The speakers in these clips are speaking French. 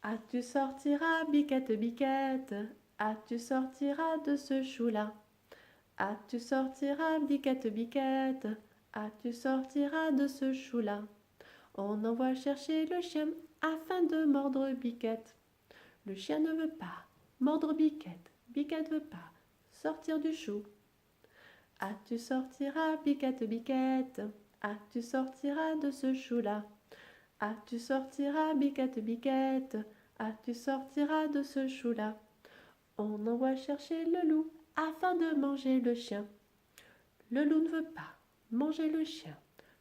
Ah, tu sortiras, biquette, biquette. Ah, tu sortiras de ce chou-là. Ah, tu sortiras, biquette, biquette. Ah, tu sortiras de ce chou-là. On envoie chercher le chien afin de mordre Biquette. Le chien ne veut pas mordre Biquette. Biquette veut pas sortir du chou. Ah, tu sortiras, Biquette, biquette. Ah, tu sortiras de ce chou-là. Ah, tu sortiras, biquette, biquette. Ah, tu sortiras de ce chou-là. On envoie chercher le loup afin de manger le chien. Le loup ne veut pas manger le chien.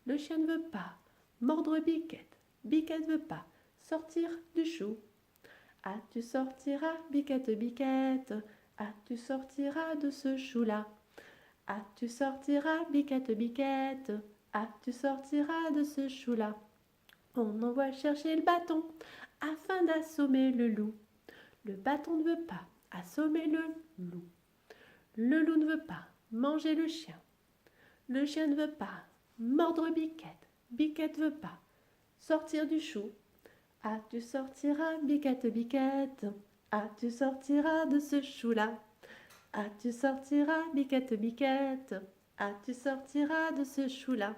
Le chien ne veut pas mordre Biquette. Biquette ne veut pas sortir du chou. Ah, tu sortiras, biquette, biquette. Ah, tu sortiras de ce chou-là. Ah, tu sortiras, biquette, biquette. Ah, tu sortiras de ce chou-là. On envoie chercher le bâton afin d'assommer le loup. Le bâton ne veut pas assommer le loup. Le loup ne veut pas manger le chien. Le chien ne veut pas mordre Biquette. Biquette ne veut pas sortir du chou. Ah, tu sortiras, biquette, biquette. Ah, tu sortiras de ce chou-là. Ah, tu sortiras, biquette, biquette. Ah, tu sortiras de ce chou-là.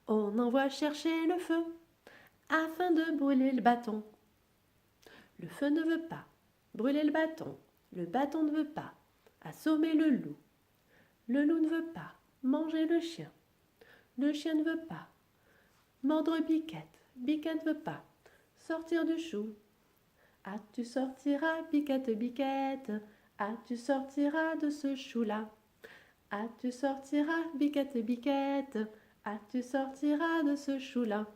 On envoie chercher le feu afin de brûler le bâton. Le feu ne veut pas brûler le bâton. Le bâton ne veut pas assommer le loup. Le loup ne veut pas manger le chien. Le chien ne veut pas mordre Biquette. Biquette ne veut pas sortir du chou. Ah, tu sortiras, biquette, biquette. Ah, tu sortiras de ce chou-là. Ah, tu sortiras, biquette, biquette. Ah, tu sortiras de ce chou-là.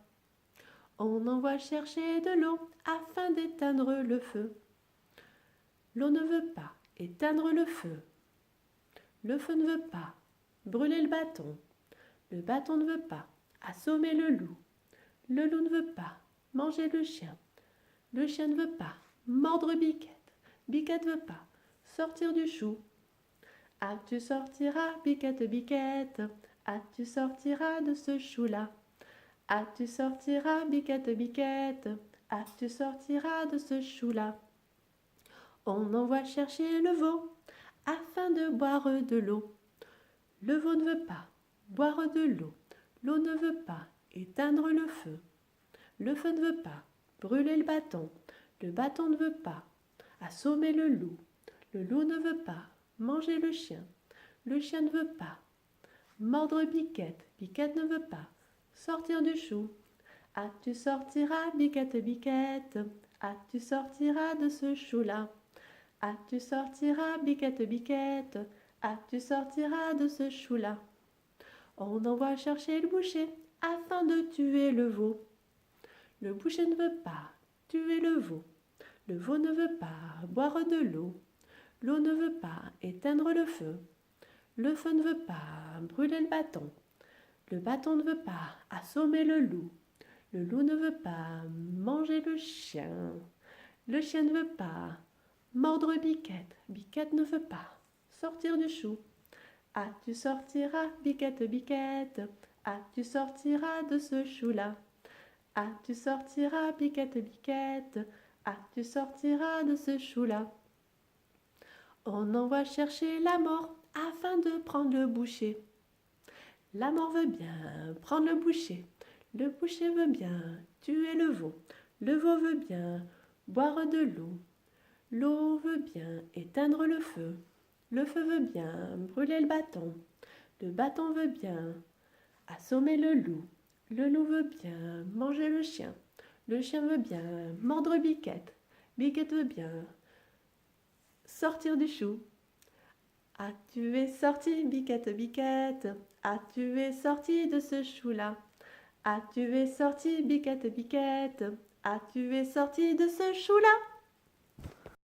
On envoie chercher de l'eau afin d'éteindre le feu. L'eau ne veut pas éteindre le feu. Le feu ne veut pas brûler le bâton. Le bâton ne veut pas assommer le loup. Le loup ne veut pas manger le chien. Le chien ne veut pas mordre Biquette. Biquette ne veut pas sortir du chou. Ah, tu sortiras, biquette, biquette. Ah, tu sortiras de ce chou-là. Ah, tu sortiras, biquette, biquette. Ah, tu sortiras de ce chou-là. On envoie chercher le veau afin de boire de l'eau. Le veau ne veut pas boire de l'eau. L'eau ne veut pas éteindre le feu. Le feu ne veut pas brûler le bâton. Le bâton ne veut pas assommer le loup. Le loup ne veut pas manger le chien. Le chien ne veut pas mordre Biquette. Biquette ne veut pas sortir du chou. Ah, tu sortiras, biquette, biquette. Ah, tu sortiras de ce chou-là. Ah, tu sortiras, biquette, biquette. Ah, tu sortiras de ce chou-là. On envoie chercher le boucher afin de tuer le veau. Le boucher ne veut pas tuer le veau. Le veau ne veut pas boire de l'eau. L'eau ne veut pas éteindre le feu. Le feu ne veut pas brûler le bâton. Le bâton ne veut pas assommer le loup. Le loup ne veut pas manger le chien. Le chien ne veut pas mordre Biquette. Biquette ne veut pas sortir du chou. Ah, tu sortiras, biquette, biquette. Ah, tu sortiras de ce chou-là. Ah, tu sortiras, biquette, biquette. Ah, tu sortiras de ce chou-là. On envoie chercher la mort afin de prendre le boucher. La mort veut bien prendre le boucher. Le boucher veut bien tuer le veau. Le veau veut bien boire de l'eau. L'eau veut bien éteindre le feu. Le feu veut bien brûler le bâton. Le bâton veut bien assommer le loup. Le loup veut bien manger le chien. Le chien veut bien mordre Biquette. Biquette veut bien sortir du chou. Ah, tu es sorti, biquette, biquette. Ah, tu es sorti de ce chou-là. Ah, tu es sorti, biquette, biquette. Ah, tu es sorti de ce chou-là.